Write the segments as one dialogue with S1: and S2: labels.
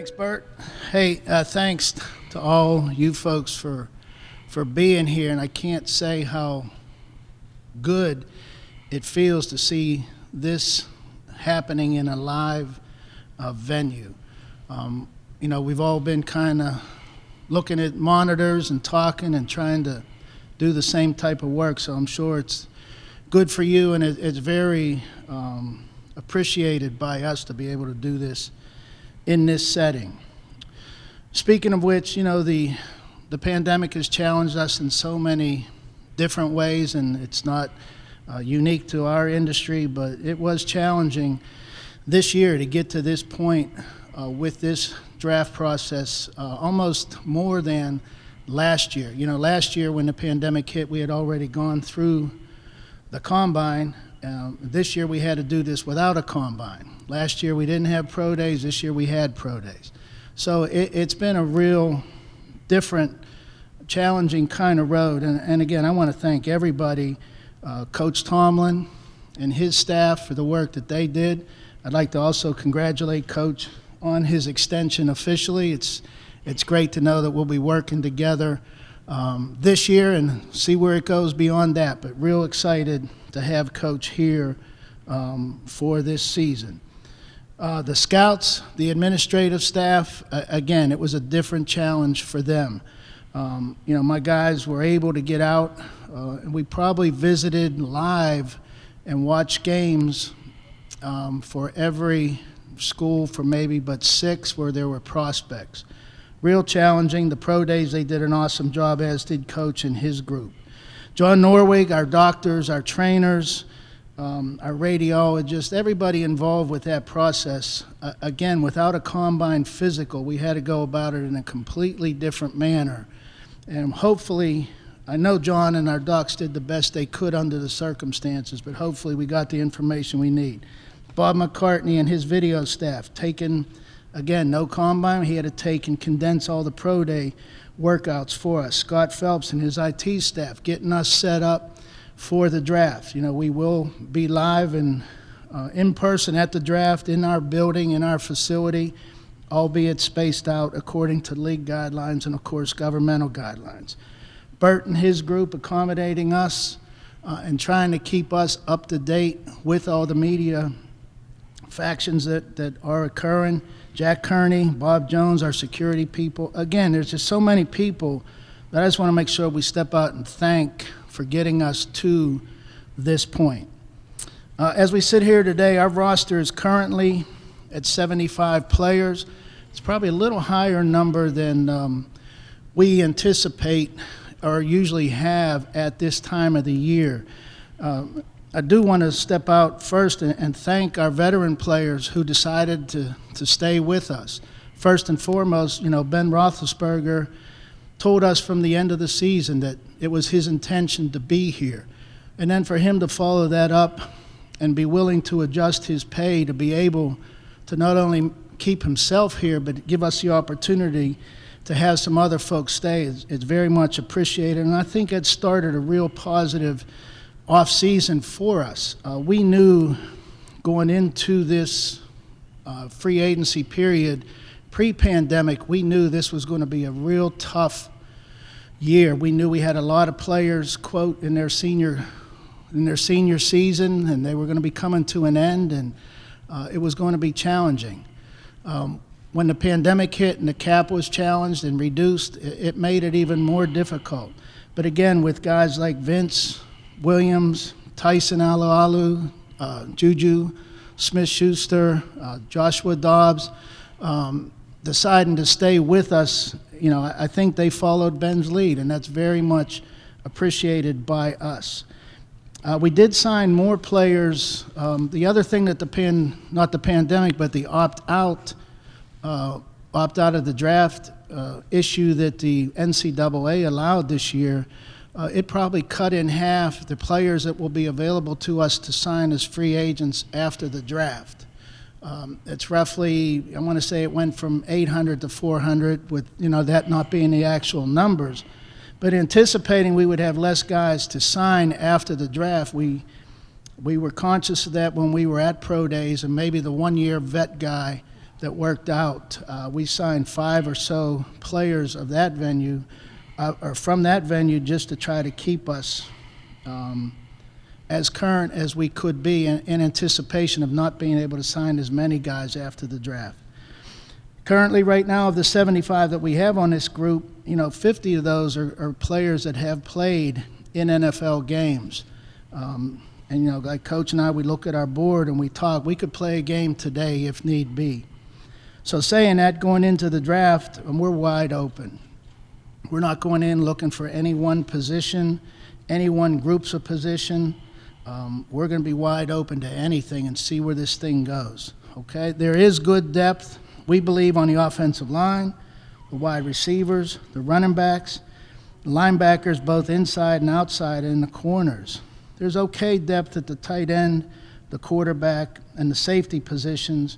S1: Thanks, Bert. Hey, thanks to all you folks for being here, and I can't say how good it feels to see this happening in a live venue. We've all been kind of looking at monitors and talking and trying to do the same type of work, so I'm sure it's good for you, and it's very appreciated by us to be able to do this in this setting. Speaking of which, the pandemic has challenged us in so many different ways, and it's not unique to our industry, but it was challenging this year to get to this point with this draft process, almost more than last year. Last year when the pandemic hit, we had already gone through the combine. This year we had to do this without a combine. Last year we didn't have pro days. This year we had pro days. So it's been a real different, challenging kind of road. And again, I want to thank everybody, Coach Tomlin and his staff for the work that they did. I'd like to also congratulate Coach on his extension officially. It's great to know that we'll be working together this year and see where it goes beyond that, but real excited to have Coach here for this season. The scouts, the administrative staff, again, it was a different challenge for them. My guys were able to get out, and we probably visited live and watched games for every school for maybe but 6 where there were prospects. Real challenging. The pro days, they did an awesome job, as did Coach and his group. John Norwig, our doctors, our trainers, our radiologists, everybody involved with that process. Again, without a combine physical, we had to go about it in a completely different manner. And hopefully, I know John and our docs did the best they could under the circumstances, but hopefully we got the information we need. Bob McCartney and his video staff taking, again, no combine. He had to take and condense all the pro day workouts for us. Scott Phelps and his IT staff getting us set up for the draft. We will be live and in person at the draft in our building, in our facility, albeit spaced out according to league guidelines and, of course, governmental guidelines. Bert and his group accommodating us and trying to keep us up to date with all the media factions that are occurring. Jack Kearney, Bob Jones, our security people. Again, there's just so many people that I just want to make sure we step out and thank for getting us to this point. As we sit here today, our roster is currently at 75 players. It's probably a little higher number than we anticipate or usually have at this time of the year. I do want to step out first and thank our veteran players who decided to stay with us. First and foremost, Ben Roethlisberger told us from the end of the season that it was his intention to be here. And then for him to follow that up and be willing to adjust his pay to be able to not only keep himself here, but give us the opportunity to have some other folks stay, it's very much appreciated. And I think it started a real positive off-season for us. We knew going into this free agency period, pre-pandemic, we knew this was going to be a real tough year. We knew we had a lot of players, quote, in their senior season, and they were going to be coming to an end, and it was going to be challenging. When the pandemic hit and the cap was challenged and reduced, it made it even more difficult. But again, with guys like Vince Williams, Tyson Alualu, Juju Smith-Schuster, Joshua Dobbs, deciding to stay with us, I think they followed Ben's lead, and that's very much appreciated by us. We did sign more players. The other thing that not the pandemic, but the opt-out of the draft issue that the NCAA allowed this year, it probably cut in half the players that will be available to us to sign as free agents after the draft. It's roughly, I want to say it went from 800 to 400 with, that not being the actual numbers. But anticipating we would have less guys to sign after the draft, we were conscious of that when we were at pro days, and maybe the one-year vet guy that worked out. We signed 5 or so players of that venue, or from that venue, just to try to keep us as current as we could be in anticipation of not being able to sign as many guys after the draft. Currently, right now, of the 75 that we have on this group, 50 of those are players that have played in NFL games. And, like Coach and I, we look at our board and we talk. We could play a game today if need be. So saying that, going into the draft, we're wide open. We're not going in looking for any one position, any one groups of position. We're going to be wide open to anything and see where this thing goes, okay? There is good depth, we believe, on the offensive line, the wide receivers, the running backs, the linebackers, both inside and outside, and the corners. There's okay depth at the tight end, the quarterback, and the safety positions.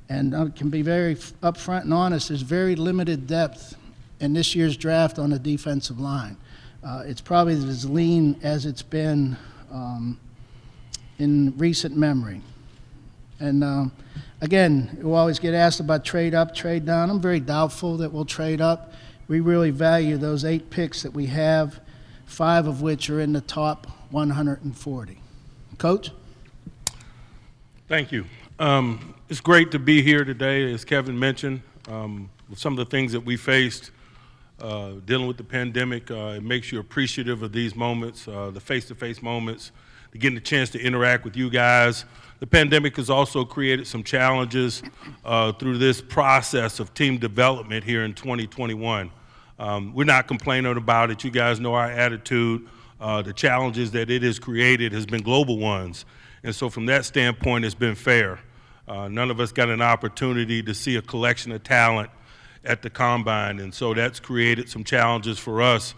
S1: And I can be very upfront and honest, there's very limited depth in this year's draft on the defensive line. It's probably as lean as it's been in recent memory. And again, we'll always get asked about trade up, trade down. I'm very doubtful that we'll trade up. We really value those 8 picks that we have, 5 of which are in the top 140. Coach?
S2: Thank you. It's great to be here today, as Kevin mentioned. With some of the things that we faced dealing with the pandemic, it makes you appreciative of these moments, the face-to-face moments, getting the chance to interact with you guys. The pandemic has also created some challenges through this process of team development here in 2021. We're not complaining about it. You guys know our attitude. The challenges that it has created has been global ones. And so from that standpoint, it's been fair. None of us got an opportunity to see a collection of talent at the Combine, and so that's created some challenges for us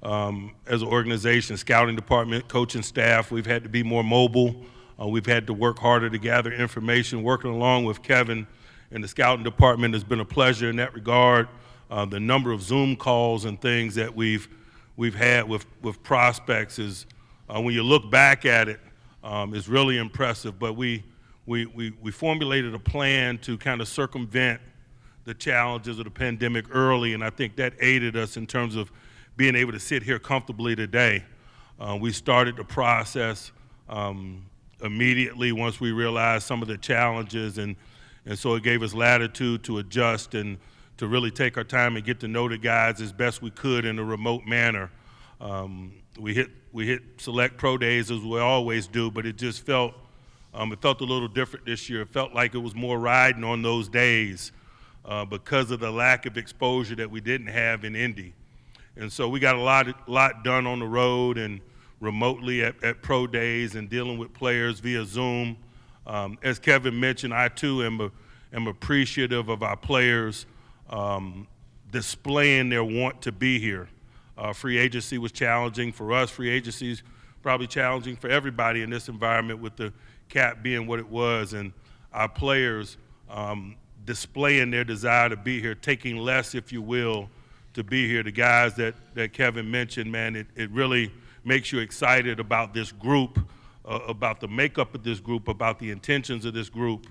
S2: as an organization, scouting department, coaching staff. We've had to be more mobile. We've had to work harder to gather information. Working along with Kevin and the scouting department has been a pleasure in that regard. The number of Zoom calls and things that we've had with prospects is, when you look back at it, is really impressive. But we formulated a plan to kind of circumvent the challenges of the pandemic early, and I think that aided us in terms of being able to sit here comfortably today. We started the process immediately once we realized some of the challenges, and so it gave us latitude to adjust and to really take our time and get to know the guys as best we could in a remote manner. We hit select pro days as we always do, but it just felt a little different this year. It felt like it was more riding on those days because of the lack of exposure that we didn't have in Indy. And so we got a lot done on the road and remotely at pro days and dealing with players via Zoom. As Kevin mentioned, I too am appreciative of our players displaying their want to be here. Free agency was challenging for us. Free agency is probably challenging for everybody in this environment with the cap being what it was, and our players displaying their desire to be here, taking less, if you will, to be here. The guys that Kevin mentioned, man, it really makes you excited about this group, about the makeup of this group, about the intentions of this group.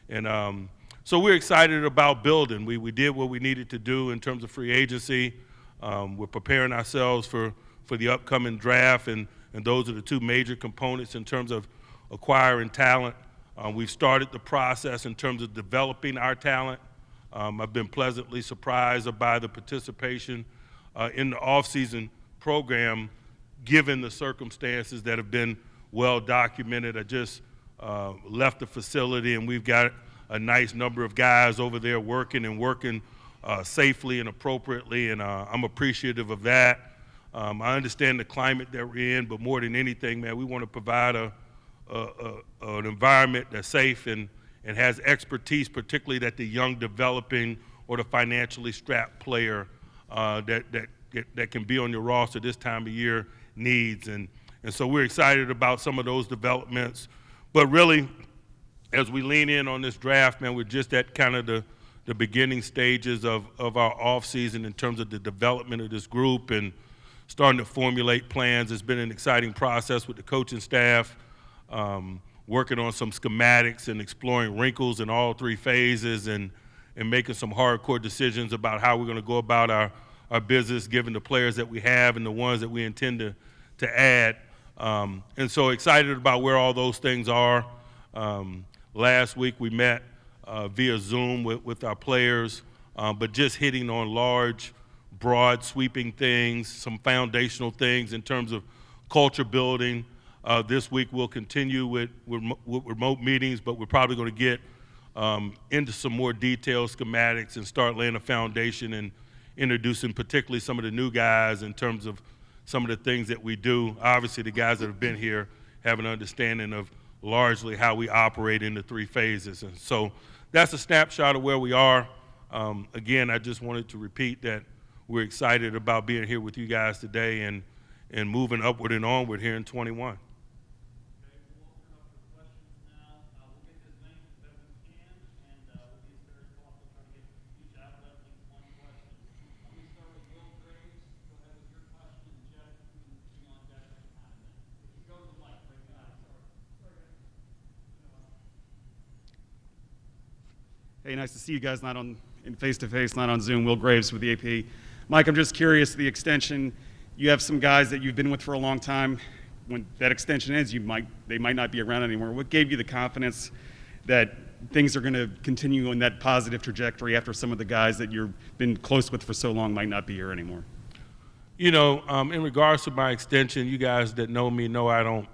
S2: And so we're excited about building. We did what we needed to do in terms of free agency. We're preparing ourselves for the upcoming draft, and those are the 2 major components in terms of acquiring talent. We've started the process in terms of developing our talent. I've been pleasantly surprised by the participation in the off-season program, given the circumstances that have been well documented. I just left the facility, and we've got a nice number of guys over there working safely and appropriately, and I'm appreciative of that. I understand the climate that we're in, but more than anything, man, we want to provide an environment that's safe and has expertise, particularly that the young developing or the financially strapped player that can be on your roster this time of year needs. And so we're excited about some of those developments. But really, as we lean in on this draft, man, we're just at kind of the beginning stages of our offseason in terms of the development of this group and starting to formulate plans. It's been an exciting process with the coaching staff, working on some schematics and exploring wrinkles in all 3 phases. And and making some hardcore decisions about how we're going to go about our business, given the players that we have and the ones that we intend to add. And so excited about where all those things are. Last week we met via Zoom with our players, but just hitting on large, broad, sweeping things, some foundational things in terms of culture building. This week we'll continue with remote meetings, but we're probably going to get into some more detailed schematics and start laying a foundation and introducing particularly some of the new guys in terms of some of the things that we do. Obviously, the guys that have been here have an understanding of largely how we operate in the 3 phases. And so that's a snapshot of where we are. Again, I just wanted to repeat that we're excited about being here with you guys today and moving upward and onward here in 21.
S3: Hey, nice to see you guys not in face-to-face, not on Zoom. Will Graves with the AP. Mike, I'm just curious, the extension, you have some guys that you've been with for a long time. When that extension ends, they might not be around anymore. What gave you the confidence that things are going to continue on that positive trajectory after some of the guys that you've been close with for so long might not be here anymore?
S2: You know, in regards to my extension, you guys that know me know I don't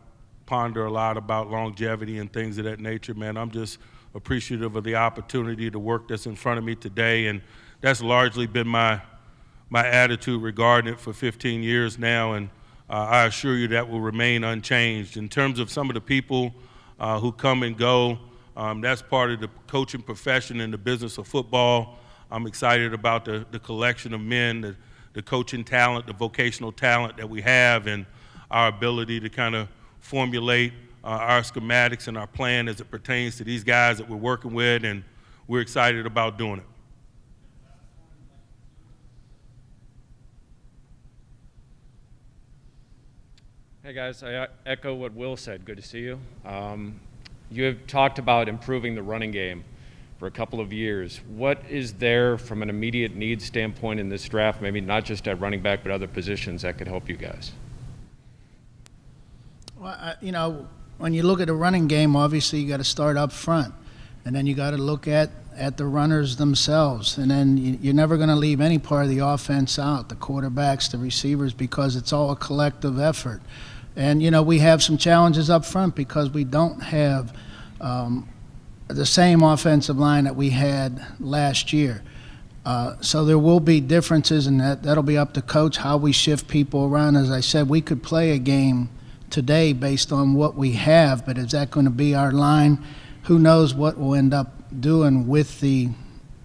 S2: ponder a lot about longevity and things of that nature, man. I'm just appreciative of the opportunity to work that's in front of me today, and that's largely been my attitude regarding it for 15 years now, and I assure you that will remain unchanged. In terms of some of the people who come and go, that's part of the coaching profession in the business of football. I'm excited about the collection of men, the coaching talent, the vocational talent that we have, and our ability to kind of formulate our schematics and our plan as it pertains to these guys that we're working with, and we're excited about doing it.
S4: Hey guys, I echo what Will said. Good to see you. You have talked about improving the running game for a couple of years. What is there from an immediate needs standpoint in this draft, maybe not just at running back but other positions, that could help you guys?
S1: Well, you know, when you look at the running game, obviously you got to start up front, and then you got to look at the runners themselves, and then you're never going to leave any part of the offense out, the quarterbacks, the receivers, because it's all a collective effort. And, you know, we have some challenges up front because we don't have the same offensive line that we had last year. So there will be differences, and that'll be up to coach how we shift people around. As I said, we could play a game today based on what we have, but is that going to be our line? Who knows what we'll end up doing with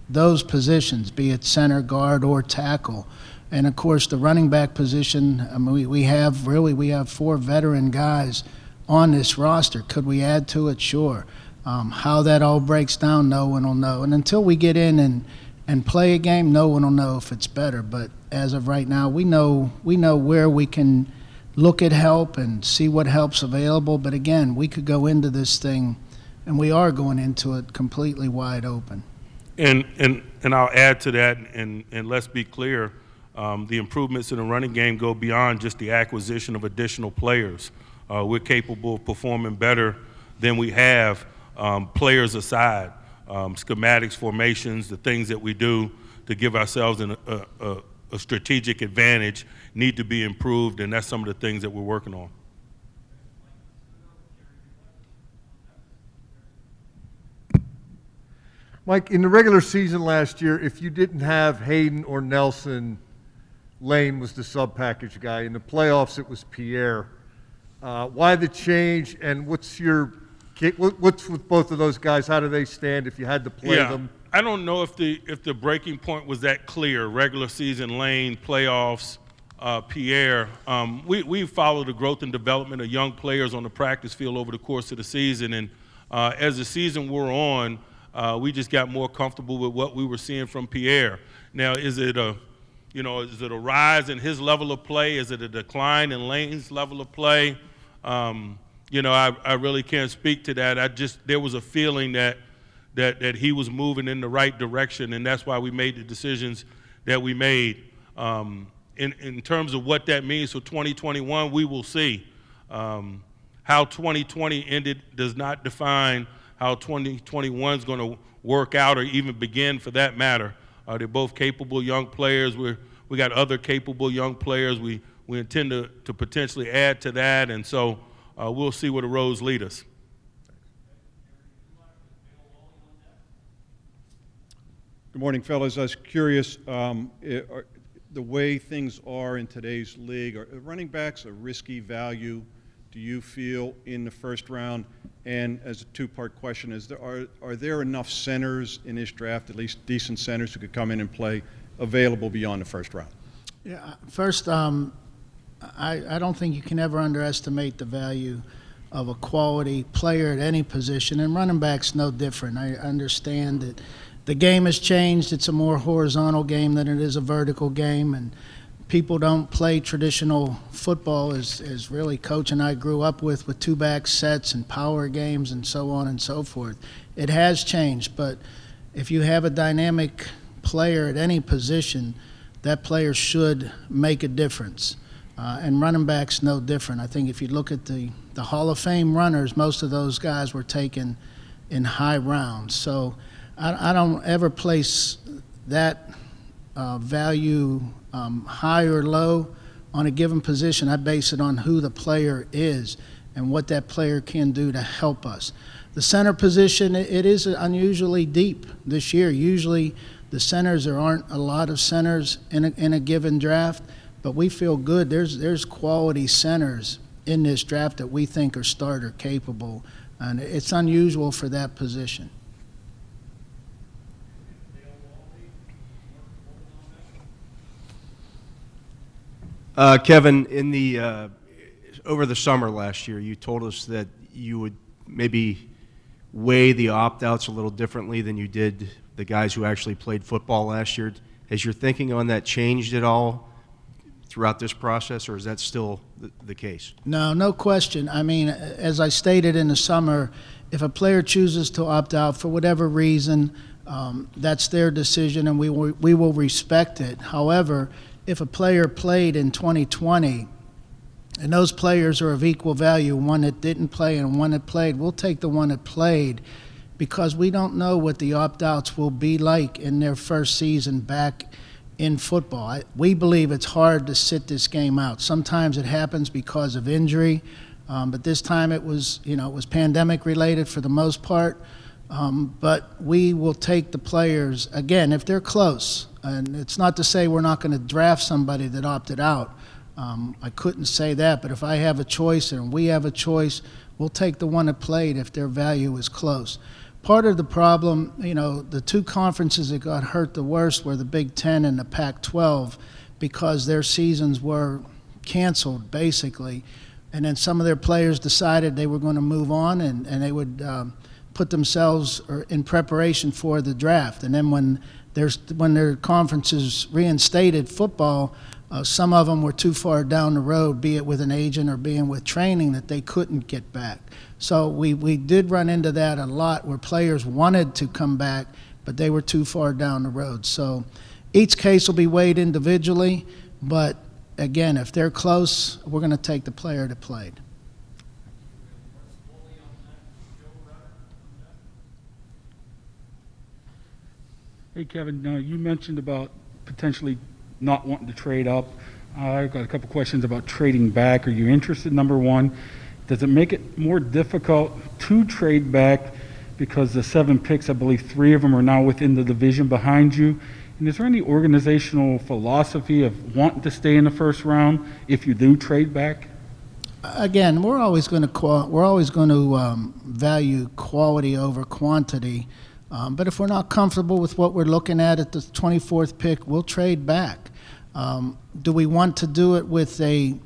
S1: those positions, be it center, guard, or tackle. And of course, the running back position, I mean, we have 4 veteran guys on this roster. Could we add to it? Sure. How that all breaks down, no one will know. And until we get in and play a game, no one will know if it's better. But as of right now, we know where we can look at help and see what help's available. But again, we could go into this thing, and we are going into it completely wide open.
S2: And I'll add to that, and let's be clear, the improvements in the running game go beyond just the acquisition of additional players. We're capable of performing better than we have, players aside. Schematics, formations, the things that we do to give ourselves a strategic advantage need to be improved, and that's some of the things that we're working on.
S5: Mike, in the regular season last year, if you didn't have Hayden or Nelson, Lane was the sub-package guy. In the playoffs, it was Pierre. Why the change, and what's with both of those guys? How do they stand if you had to play them?
S2: I don't know if the breaking point was that clear. Regular season, Lane, playoffs, Pierre. We follow the growth and development of young players on the practice field over the course of the season, and as the season wore on, we just got more comfortable with what we were seeing from Pierre. Now, is it a rise in his level of play? Is it a decline in Lane's level of play? I really can't speak to that. There was a feeling that that he was moving in the right direction, and that's why we made the decisions that we made. In terms of what that means for 2021, we will see. How 2020 ended does not define how 2021 is going to work out, or even begin for that matter. They're both capable young players. We got other capable young players. We intend to potentially add to that, and so we'll see where the roads lead us.
S6: Good morning, fellas. I was curious, the way things are in today's league, are running backs a risky value, do you feel, in the first round? And as a two-part question, are there enough centers in this draft, at least decent centers who could come in and play, available beyond the first round?
S1: Yeah, first, I don't think you can ever underestimate the value of a quality player at any position, and running back's no different. I understand that the game has changed. It's a more horizontal game than it is a vertical game, and people don't play traditional football as really Coach and I grew up with two-back sets and power games and so on and so forth. It has changed, but if you have a dynamic player at any position, that player should make a difference. And running back's no different. I think if you look at the Hall of Fame runners, most of those guys were taken in high rounds. So I don't ever place that value high or low on a given position. I base it on who the player is and what that player can do to help us. The center position, it is unusually deep this year. Usually the centers, there aren't a lot of centers in a given draft, but we feel good. There's quality centers in this draft that we think are starter capable, and it's unusual for that position.
S7: Kevin, in the over the summer last year, you told us that you would maybe weigh the opt-outs a little differently than you did the guys who actually played football last year. Has your thinking on that changed at all throughout this process, or is that still the case?
S1: No question. I mean, as I stated in the summer, if a player chooses to opt out for whatever reason, that's their decision, and we will respect it. However, if a player played in 2020 and those players are of equal value, one that didn't play and one that played, we'll take the one that played, because we don't know what the opt-outs will be like in their first season back in football. We believe it's hard to sit this game out. Sometimes it happens because of injury, but this time it was pandemic related for the most part. But we will take the players, again, if they're close. And it's not to say we're not going to draft somebody that opted out. I couldn't say that, but if I have a choice and we have a choice, we'll take the one that played if their value is close. Part of the problem, the two conferences that got hurt the worst were the Big Ten and the Pac-12, because their seasons were canceled, basically. And then some of their players decided they were going to move on, and they would put themselves in preparation for the draft. And then when their conferences reinstated football, some of them were too far down the road, be it with an agent or being with training, that they couldn't get back. So we did run into that a lot, where players wanted to come back, but they were too far down the road. So each case will be weighed individually, but again, if they're close, we're going to take the player that played.
S8: Hey, Kevin, you mentioned about potentially not wanting to trade up. I've got a couple questions about trading back. Are you interested, number one? Does it make it more difficult to trade back because the 7 picks, I believe 3 of them are now within the division behind you? And is there any organizational philosophy of wanting to stay in the first round if you do trade back?
S1: Again, we're always going to value quality over quantity. But if we're not comfortable with what we're looking at the 24th pick, we'll trade back. Do we want to do it with a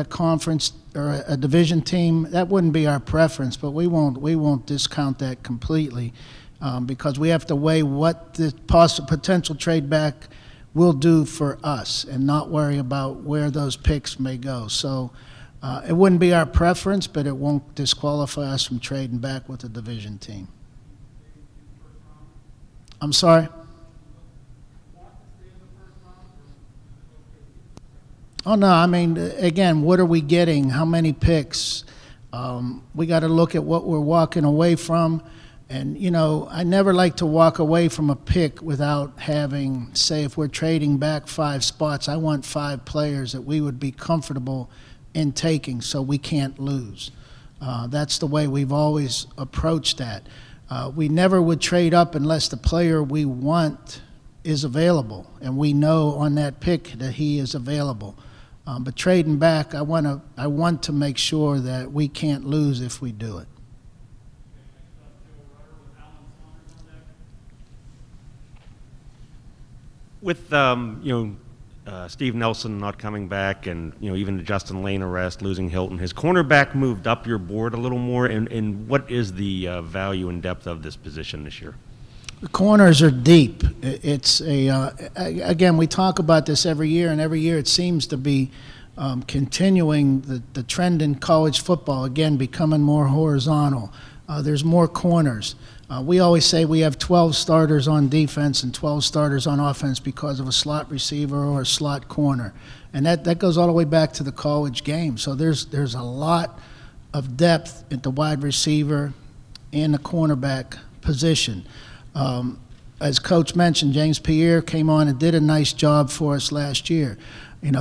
S1: conference or a division team? That wouldn't be our preference, but we won't discount that completely, because we have to weigh what the potential trade back will do for us and not worry about where those picks may go. So it wouldn't be our preference, but it won't disqualify us from trading back with a division team. I'm sorry? Oh, no, I mean, again, what are we getting? How many picks? We got to look at what we're walking away from. And, you know, I never like to walk away from a pick without having, say, if we're trading back 5 spots, I want 5 players that we would be comfortable in taking so we can't lose. That's the way we've always approached that. We never would trade up unless the player we want is available, and we know on that pick that he is available. But trading back, I want to make sure that we can't lose if we do it.
S9: With Steve Nelson not coming back, and even the Justin Lane arrest, losing Hilton, has cornerback moved up your board a little more? And what is the value and depth of this position this year?
S1: The corners are deep. It's again, we talk about this every year, and every year it seems to be continuing the trend in college football, again, becoming more horizontal. There's more corners. We always say we have 12 starters on defense and 12 starters on offense because of a slot receiver or a slot corner. And that goes all the way back to the college game. So there's a lot of depth at the wide receiver and the cornerback position. As Coach mentioned, James Pierre came on and did a nice job for us last year.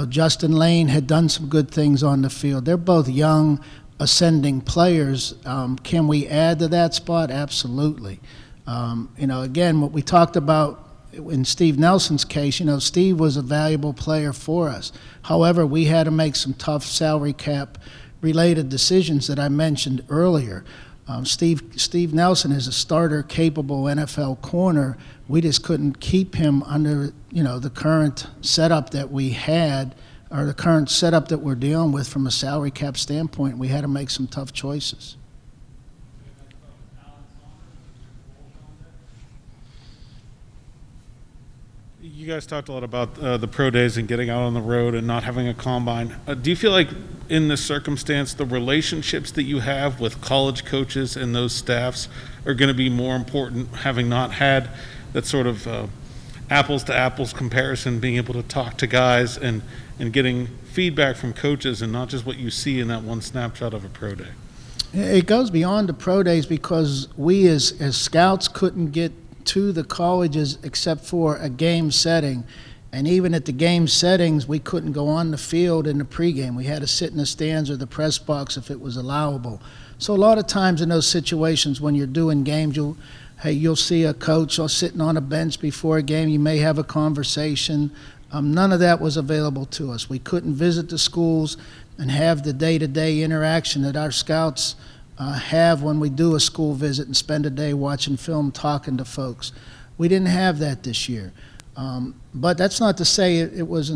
S1: Justin Lane had done some good things on the field. They're both young, ascending players. Can we add to that spot? Absolutely. Again, what we talked about in Steve Nelson's case, Steve was a valuable player for us. However, we had to make some tough salary cap related decisions that I mentioned earlier. Steve Nelson is a starter capable NFL corner. We just couldn't keep him under the current setup that we had, or the current setup that we're dealing with from a salary cap standpoint. We had to make some tough choices.
S10: You guys talked a lot about the pro days and getting out on the road and not having a combine. Do you feel like in this circumstance, the relationships that you have with college coaches and those staffs are going to be more important, having not had that sort of apples to apples comparison, being able to talk to guys and getting feedback from coaches and not just what you see in that one snapshot of a pro day?
S1: It goes beyond the pro days because we as scouts couldn't get to the colleges except for a game setting. And even at the game settings, we couldn't go on the field in the pregame. We had to sit in the stands or the press box if it was allowable. So a lot of times in those situations when you're doing games, you'll see a coach sitting on a bench before a game. You may have a conversation. None of that was available to us. We couldn't visit the schools and have the day-to-day interaction that our scouts have when we do a school visit and spend a day watching film, talking to folks. We didn't have that this year. But that's not to say it was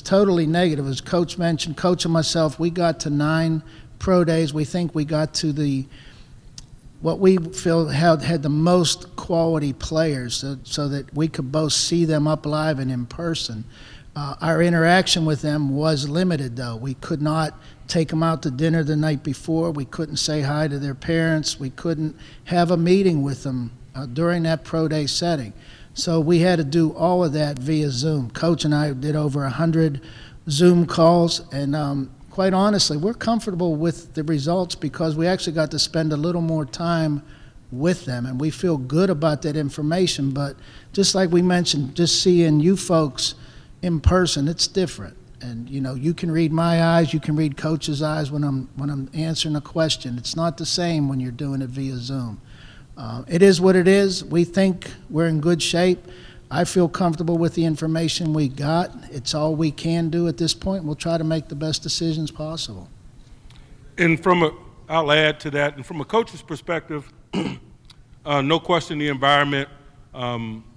S1: totally negative. As Coach mentioned, Coach and myself, we got to 9 pro days. We think we got to what we feel had the most quality players so that we could both see them up live and in person. Our interaction with them was limited, though. We could not take them out to dinner the night before. We couldn't say hi to their parents. We couldn't have a meeting with them during that pro day setting. So we had to do all of that via Zoom. Coach and I did over 100 Zoom calls, and quite honestly, we're comfortable with the results because we actually got to spend a little more time with them, and we feel good about that information. But just like we mentioned, just seeing you folks in person, it's different. And you can read my eyes, you can read Coach's eyes when I'm answering a question. It's not the same when you're doing it via Zoom. It is what it is. We think we're in good shape. I feel comfortable with the information we got. It's all we can do at this point. We'll try to make the best decisions possible.
S2: And I'll add to that, and from a coach's perspective, no question the environment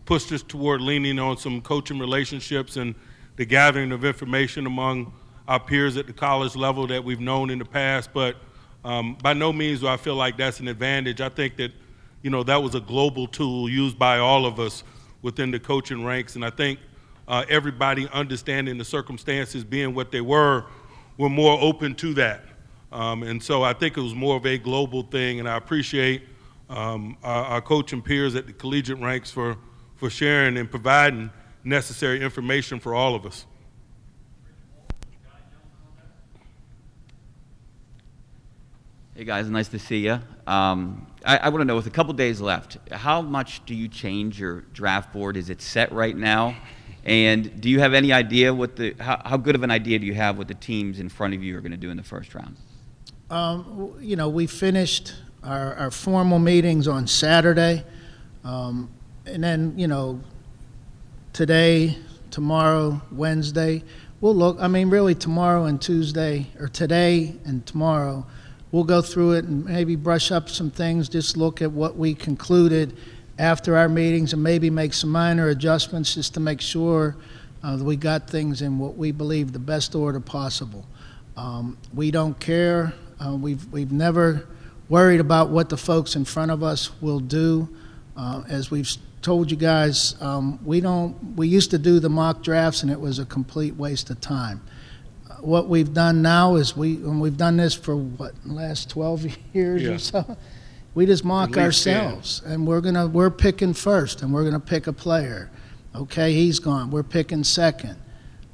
S2: pushed us toward leaning on some coaching relationships and the gathering of information among our peers at the college level that we've known in the past. But by no means do I feel like that's an advantage. I think that, that was a global tool used by all of us within the coaching ranks. And I think everybody understanding the circumstances being what they were more open to that. And so I think it was more of a global thing. And I appreciate our coach and peers at the collegiate ranks for sharing and providing necessary information for all of us.
S11: Hey guys, nice to see you. I want to know, with a couple days left, how much do you change your draft board? Is it set right now? And do you have any idea what how good of an idea do you have what the teams in front of you are going to do in the first round?
S1: You know, we finished our formal meetings on Saturday, and then, you know, today, tomorrow, Wednesday, we'll look. I mean, really, tomorrow and Tuesday, or today and tomorrow, we'll go through it and maybe brush up some things, just look at what we concluded after our meetings and maybe make some minor adjustments just to make sure that we got things in what we believe the best order possible. We don't care. We've never worried about what the folks in front of us will do. As we've told you guys, we used to do the mock drafts and it was a complete waste of time. What we've done now is we've done this for what, the last 12 years or so. We just mock ourselves, and we're picking first, and we're gonna pick a player. Okay, he's gone. We're picking second.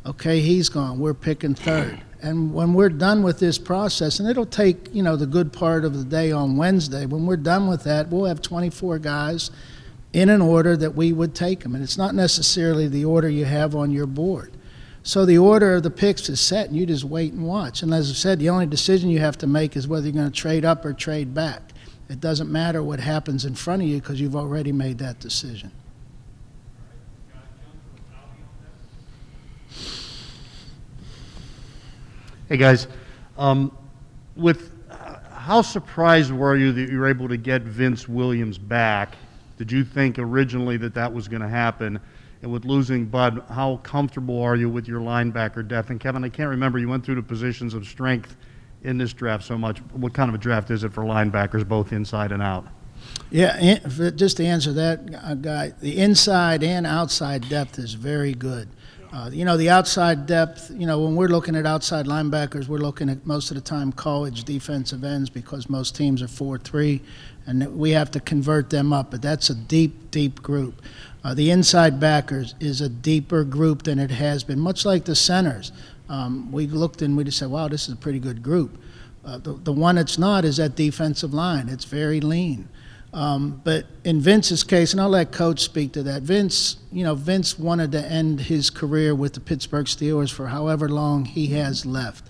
S1: Okay, he's gone. We're picking third. And when we're done with this process, and it'll take, you know, the good part of the day on Wednesday, when we're done with that, we'll have 24 guys in an order that we would take them, and it's not necessarily the order you have on your board. So the order of the picks is set, and you just wait and watch. And as I said, the only decision you have to make is whether you're going to trade up or trade back. It doesn't matter what happens in front of you because you've already made that decision.
S5: Hey guys, how surprised were you that you were able to get Vince Williams back? Did you think originally that was going to happen? And with losing Bud, how comfortable are you with your linebacker depth? And Kevin, I can't remember, you went through the positions of strength in this draft so much. What kind of a draft is it for linebackers, both inside and out?
S1: Yeah, just to answer that, Guy, the inside and outside depth is very good. You know, the outside depth, you know, when we're looking at outside linebackers, we're looking at most of the time college defensive ends because most teams are 4-3, and we have to convert them up. But that's a deep, deep group. The inside backers is a deeper group than it has been, much like the centers. We looked and we just said, wow, this is a pretty good group. The one that's not is that defensive line. It's very lean. But in Vince's case, and I'll let Coach speak to that, Vince wanted to end his career with the Pittsburgh Steelers for however long he has left.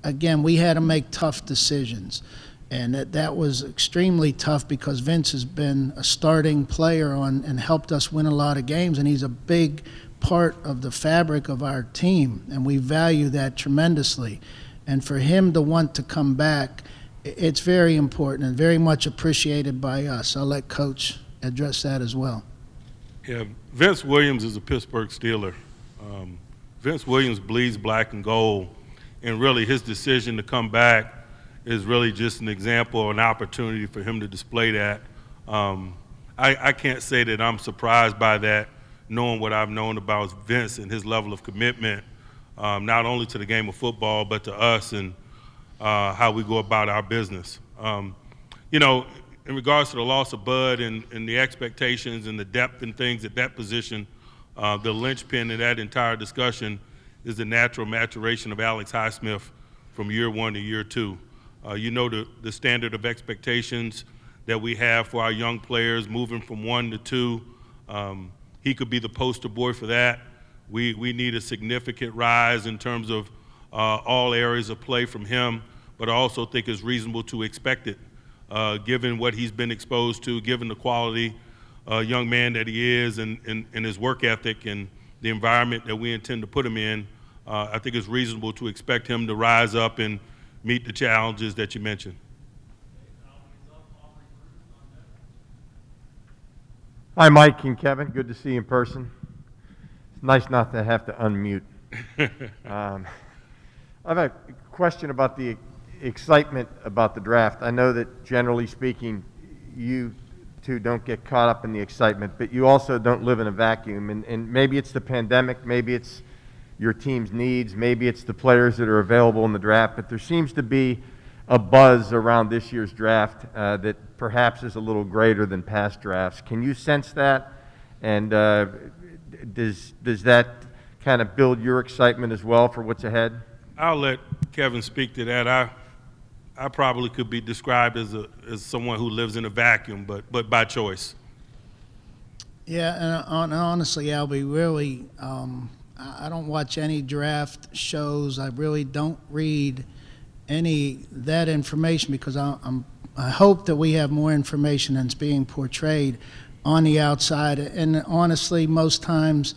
S1: Again, we had to make tough decisions. And that was extremely tough because Vince has been a starting player and helped us win a lot of games, and he's a big part of the fabric of our team, and we value that tremendously. And for him to want to come back, it's very important and very much appreciated by us. I'll let Coach address that as well.
S2: Yeah, Vince Williams is a Pittsburgh Steeler. Vince Williams bleeds black and gold, and really his decision to come back is really just an example, an opportunity for him to display that. I can't say that I'm surprised by that, knowing what I've known about Vince and his level of commitment, not only to the game of football, but to us and how we go about our business. You know, in regards to the loss of Bud and the expectations and the depth and things at that position, the linchpin in that entire discussion is the natural maturation of Alex Highsmith from year one to year two. You know the standard of expectations that we have for our young players moving from 1 to 2. He could be the poster boy for that. We need a significant rise in terms of all areas of play from him, but I also think it's reasonable to expect it, given what he's been exposed to, given the quality young man that he is and his work ethic and the environment that we intend to put him in. I think it's reasonable to expect him to rise up and meet the challenges that you mentioned.
S12: Hi, Mike and Kevin. Good to see you in person. It's nice not to have to unmute. I have a question about the excitement about the draft. I know that generally speaking, you two don't get caught up in the excitement, but you also don't live in a vacuum. And maybe it's the pandemic, maybe it's your team's needs, maybe it's the players that are available in the draft, but there seems to be a buzz around this year's draft that perhaps is a little greater than past drafts. Can you sense that? And does that kind of build your excitement as well for what's ahead?
S2: I'll let Kevin speak to that. I probably could be described as someone who lives in a vacuum, but by choice.
S1: Yeah, and honestly, Albie, really, I don't watch any draft shows. I really don't read any that information because I hope that we have more information than's being portrayed on the outside. And honestly, most times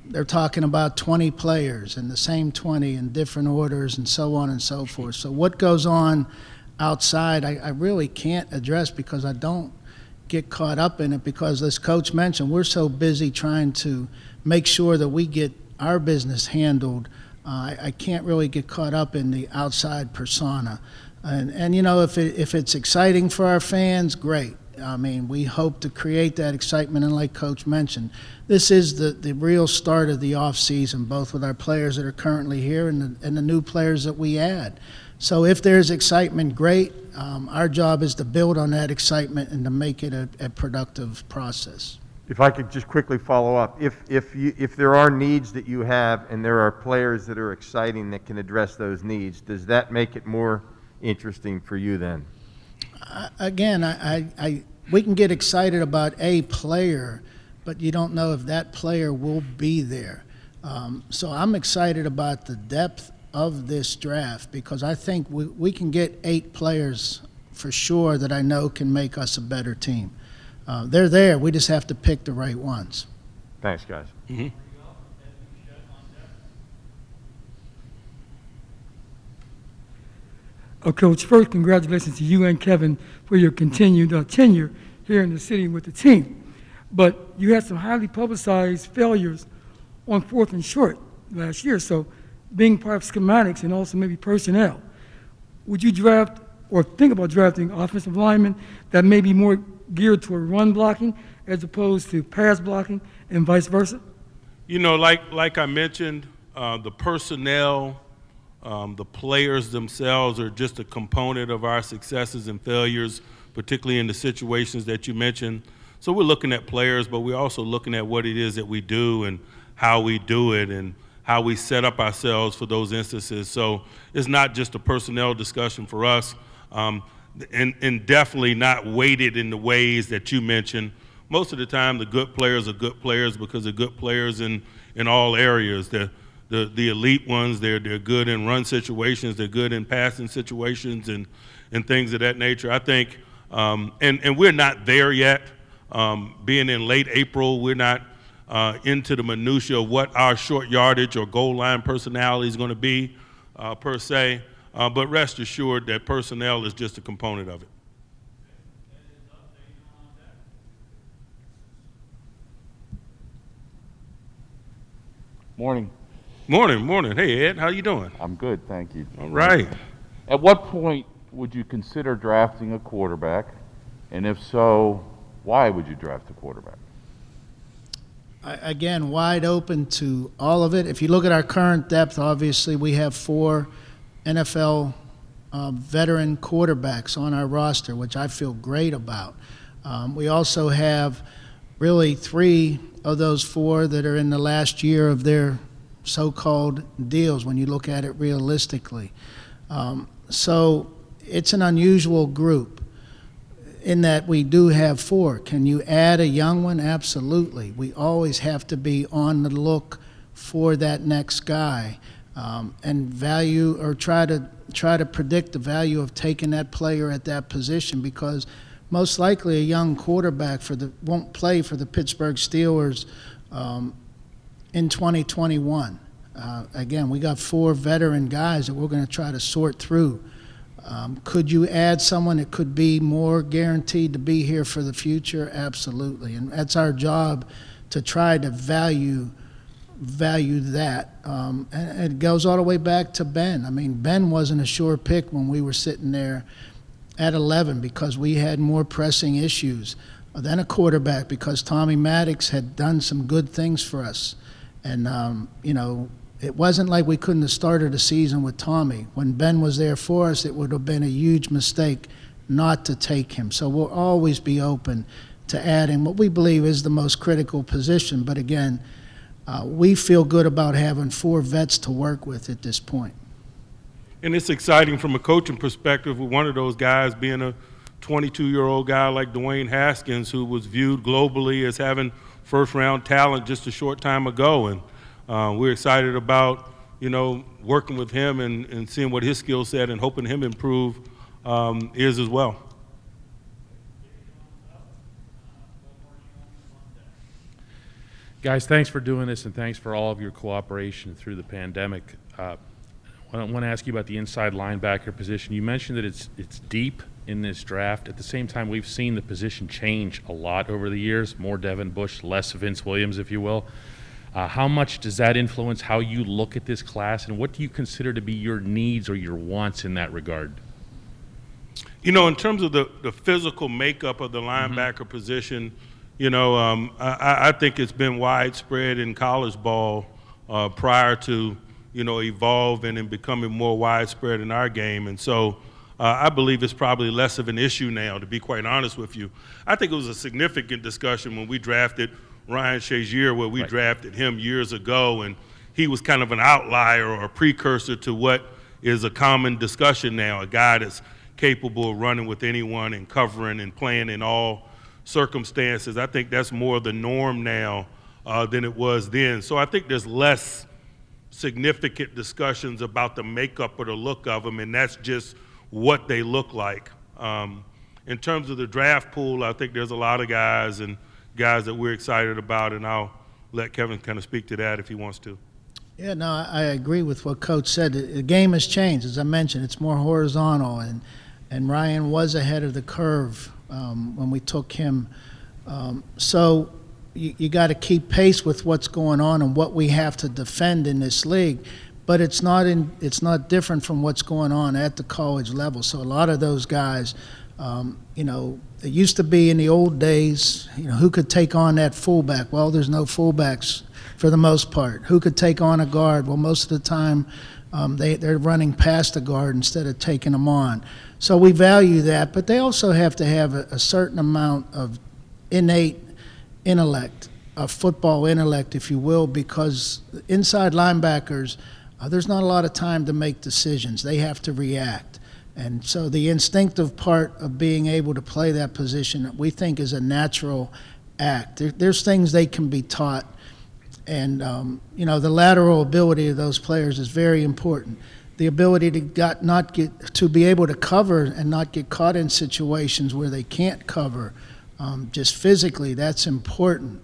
S1: they're talking about 20 players and the same 20 in different orders and so on and so forth. So what goes on outside, I really can't address because I don't get caught up in it because, as Coach mentioned, we're so busy trying to make sure that we get our business handled. I can't really get caught up in the outside persona. And you know, if it's exciting for our fans, great. I mean, we hope to create that excitement, and like Coach mentioned, this is the real start of the off season, both with our players that are currently here and the new players that we add. So if there's excitement, great. Our job is to build on that excitement and to make it a productive process.
S12: If I could just quickly follow up, if there are needs that you have and there are players that are exciting that can address those needs, does that make it more interesting for you then?
S1: Again, we can get excited about a player, but you don't know if that player will be there. So I'm excited about the depth of this draft because I think we can get 8 players for sure that I know can make us a better team. They're there. We just have to pick the right ones.
S12: Thanks, guys.
S2: Mm-hmm.
S13: Coach, first, congratulations to you and Kevin for your continued tenure here in the city with the team. But you had some highly publicized failures on 4th and short last year. So being part of schematics and also maybe personnel, would you draft or think about drafting offensive linemen that may be more geared toward run blocking as opposed to pass blocking and vice versa?
S2: You know, like I mentioned, the personnel, the players themselves are just a component of our successes and failures, particularly in the situations that you mentioned. So we're looking at players, but we're also looking at what it is that we do and how we do it and how we set up ourselves for those instances. So it's not just a personnel discussion for us, and definitely not weighted in the ways that you mentioned. Most of the time, the good players are good players because they're good players in all areas. The elite ones, they're good in run situations, they're good in passing situations and things of that nature. I think, and we're not there yet. Being in late April, we're not into the minutia of what our short yardage or goal line personality is going to be per se, but rest assured that personnel is just a component of it.
S14: Morning.
S2: Morning. Hey, Ed, how you doing?
S14: I'm good, thank you.
S2: All right.
S14: At what point would you consider drafting a quarterback? And if so, why would you draft a quarterback?
S1: Again, wide open to all of it. If you look at our current depth, obviously we have 4 NFL veteran quarterbacks on our roster, which I feel great about. We also have really 3 of those 4 that are in the last year of their so-called deals when you look at it realistically. So it's an unusual group in that we do have 4. Can you add a young one? Absolutely. We always have to be on the look for that next guy and value or try to predict the value of taking that player at that position because most likely a young quarterback won't play for the Pittsburgh Steelers in 2021. Again, we got 4 veteran guys that we're going to try to sort through. Could you add someone that could be more guaranteed to be here for the future? Absolutely. And that's our job to try to value that. And it goes all the way back to Ben. I mean, Ben wasn't a sure pick when we were sitting there at 11 because we had more pressing issues than a quarterback because Tommy Maddox had done some good things for us. And, you know, it wasn't like we couldn't have started a season with Tommy. When Ben was there for us, it would have been a huge mistake not to take him. So we'll always be open to adding what we believe is the most critical position. But again, we feel good about having 4 vets to work with at this point.
S2: And it's exciting from a coaching perspective with one of those guys being a 22-year-old guy like Dwayne Haskins, who was viewed globally as having first-round talent just a short time ago. And we're excited about, working with him and seeing what his skill set and hoping him improve is as well.
S10: Guys, thanks for doing this, and thanks for all of your cooperation through the pandemic. I want to ask you about the inside linebacker position. You mentioned that it's deep in this draft. At the same time, we've seen the position change a lot over the years, more Devin Bush, less Vince Williams, if you will. How much does that influence how you look at this class, and what do you consider to be your needs or your wants in that regard?
S2: In terms of the physical makeup of the linebacker position, I think it's been widespread in college ball prior to, evolving and becoming more widespread in our game. And so I believe it's probably less of an issue now, to be quite honest with you. I think it was a significant discussion when we drafted Ryan Shazier, where we drafted him years ago, and he was kind of an outlier or a precursor to what is a common discussion now, a guy that's capable of running with anyone and covering and playing in all circumstances. I think that's more the norm now than it was then. So I think there's less significant discussions about the makeup or the look of them, and that's just what they look like. In terms of the draft pool, I think there's a lot of guys that we're excited about, and I'll let Kevin kind of speak to that if he wants to.
S1: Yeah, no, I agree with what Coach said. The game has changed. As I mentioned, it's more horizontal, and Ryan was ahead of the curve when we took him. So you got to keep pace with what's going on and what we have to defend in this league. But it's not different from what's going on at the college level. So a lot of those guys, it used to be in the old days, who could take on that fullback? Well, there's no fullbacks for the most part. Who could take on a guard? Well, most of the time they're running past the guard instead of taking them on. So we value that, but they also have to have a certain amount of innate intellect, a football intellect, if you will, because inside linebackers, there's not a lot of time to make decisions. They have to react. And so the instinctive part of being able to play that position, we think, is a natural act. There's things they can be taught. And, the lateral ability of those players is very important. The ability to be able to cover and not get caught in situations where they can't cover, just physically, that's important.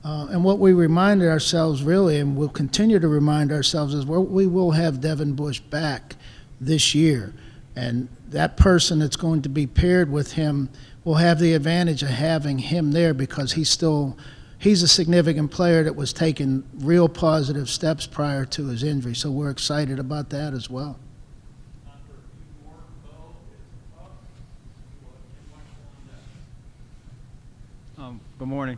S1: And what we reminded ourselves, really, and we'll continue to remind ourselves, is we will have Devin Bush back this year. And that person that's going to be paired with him will have the advantage of having him there because he's a significant player that was taking real positive steps prior to his injury. So we're excited about that as well.
S15: Good morning.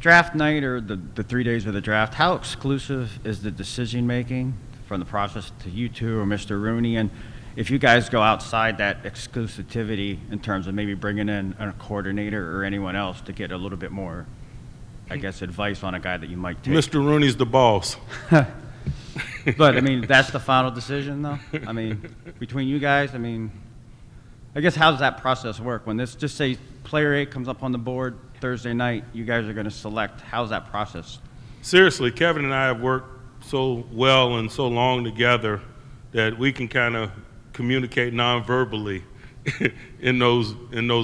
S15: Draft night, or the 3 days of the draft, how exclusive is the decision-making from the process to you two or Mr. Rooney? And if you guys go outside that exclusivity in terms of maybe bringing in a coordinator or anyone else to get a little bit more, I guess, advice on a guy that you might take.
S2: Mr. Rooney's the boss.
S15: But, that's the final decision, though? Between you guys, I guess how does that process work? When just say player A comes up on the board Thursday night, you guys are going to select. How's that process?
S2: Seriously, Kevin and I have worked so well and so long together that we can kind of communicate non-verbally in those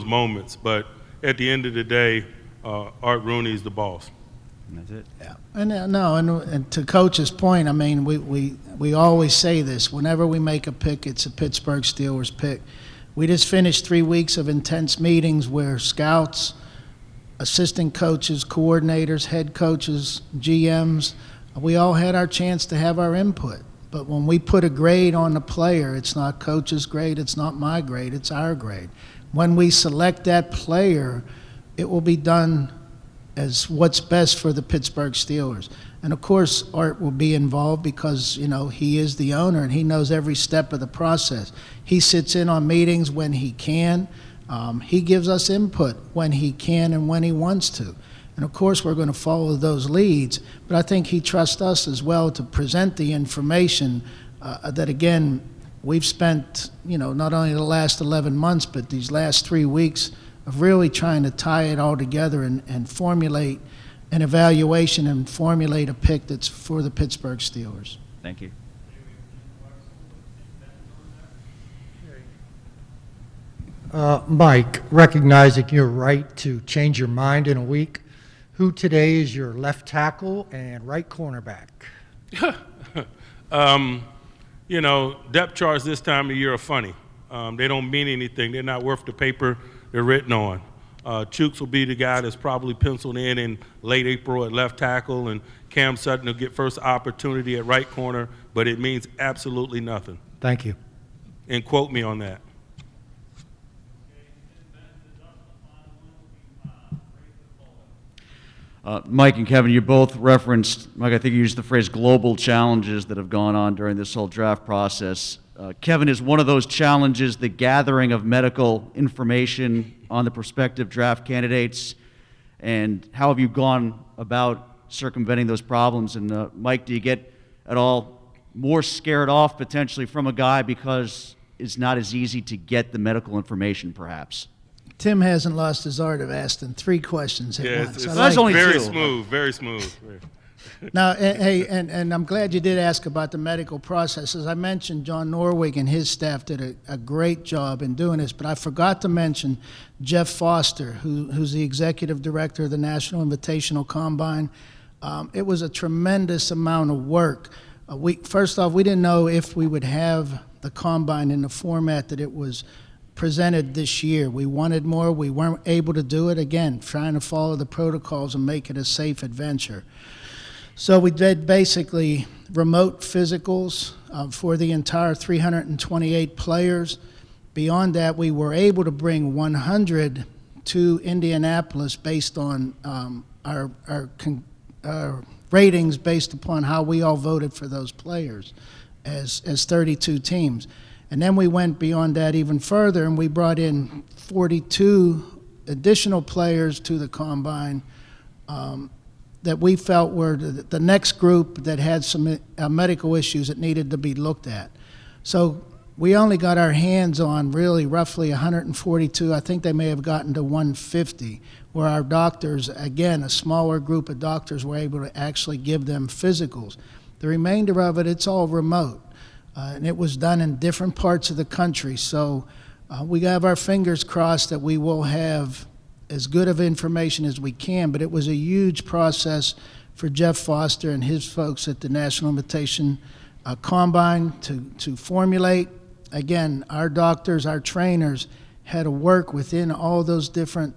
S2: moments. But at the end of the day, Art Rooney is the boss.
S15: And that's it.
S1: Yeah, and to Coach's point, we always say this: whenever we make a pick, it's a Pittsburgh Steelers pick. We just finished 3 weeks of intense meetings where scouts, assistant coaches, coordinators, head coaches, GMs, we all had our chance to have our input. But when we put a grade on the player, it's not Coach's grade, it's not my grade, it's our grade. When we select that player, it will be done as what's best for the Pittsburgh Steelers. And of course, Art will be involved because, you know, he is the owner and he knows every step of the process. He sits in on meetings when he can. He gives us input when he can and when he wants to. And of course, we're going to follow those leads, but I think he trusts us as well to present the information that, again, we've spent, you know, not only the last 11 months, but these last 3 weeks of really trying to tie it all together and formulate an evaluation and formulate a pick that's for the Pittsburgh Steelers.
S11: Thank you.
S16: Mike, recognizing your right to change your mind in a week, who today is your left tackle and right cornerback?
S2: You know, depth charts this time of year are funny. They don't mean anything. They're not worth the paper they're written on. Chooks will be the guy that's probably penciled in late April at left tackle, and Cam Sutton will get first opportunity at right corner, but it means absolutely nothing.
S16: Thank you.
S2: And quote me on that.
S17: Mike and Kevin, you both referenced, Mike, I think you used the phrase global challenges that have gone on during this whole draft process. Kevin, is one of those challenges the gathering of medical information on the prospective draft candidates? And how have you gone about circumventing those problems? And Mike, do you get at all more scared off potentially from a guy because it's not as easy to get the medical information perhaps?
S1: Tim hasn't lost his art of asking 3 questions at once.
S2: It's only very smooth, very smooth.
S1: Now, hey, and I'm glad you did ask about the medical process. As I mentioned, John Norwig and his staff did a great job in doing this, but I forgot to mention Jeff Foster, who's the executive director of the National Invitational Combine. It was a tremendous amount of work. First off, we didn't know if we would have the combine in the format that it was presented this year. We wanted more. We weren't able to do it. Again, trying to follow the protocols and make it a safe adventure. So we did basically remote physicals for the entire 328 players. Beyond that, we were able to bring 100 to Indianapolis based on our ratings based upon how we all voted for those players as 32 teams. And then we went beyond that even further, and we brought in 42 additional players to the combine that we felt were the next group that had some medical issues that needed to be looked at. So we only got our hands on really roughly 142. I think they may have gotten to 150, where our doctors, again, a smaller group of doctors, were able to actually give them physicals. The remainder of it, it's all remote. And it was done in different parts of the country. So we have our fingers crossed that we will have as good of information as we can, but it was a huge process for Jeff Foster and his folks at the National Invitation Combine to formulate. Again, our doctors, our trainers had to work within all those different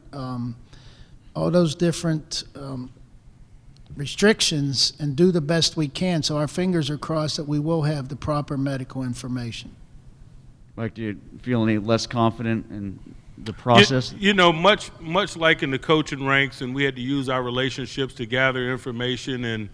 S1: restrictions and do the best we can. So our fingers are crossed that we will have the proper medical information.
S17: Mike, do you feel any less confident in the process?
S2: You know, much like in the coaching ranks, and we had to use our relationships to gather information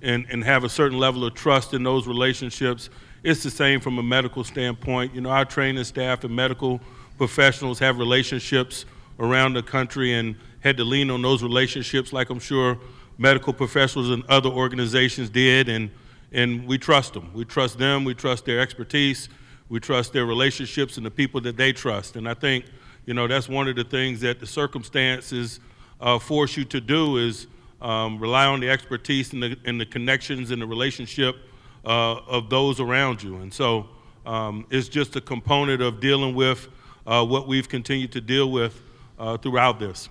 S2: and have a certain level of trust in those relationships. It's the same from a medical standpoint. You know, our training staff and medical professionals have relationships around the country and had to lean on those relationships like I'm sure medical professionals and other organizations did, and we trust them. We trust them, we trust their expertise, we trust their relationships and the people that they trust. And I think, you know, that's one of the things that the circumstances force you to do is rely on the expertise and the connections and the relationship of those around you. And so it's just a component of dealing with what we've continued to deal with throughout this.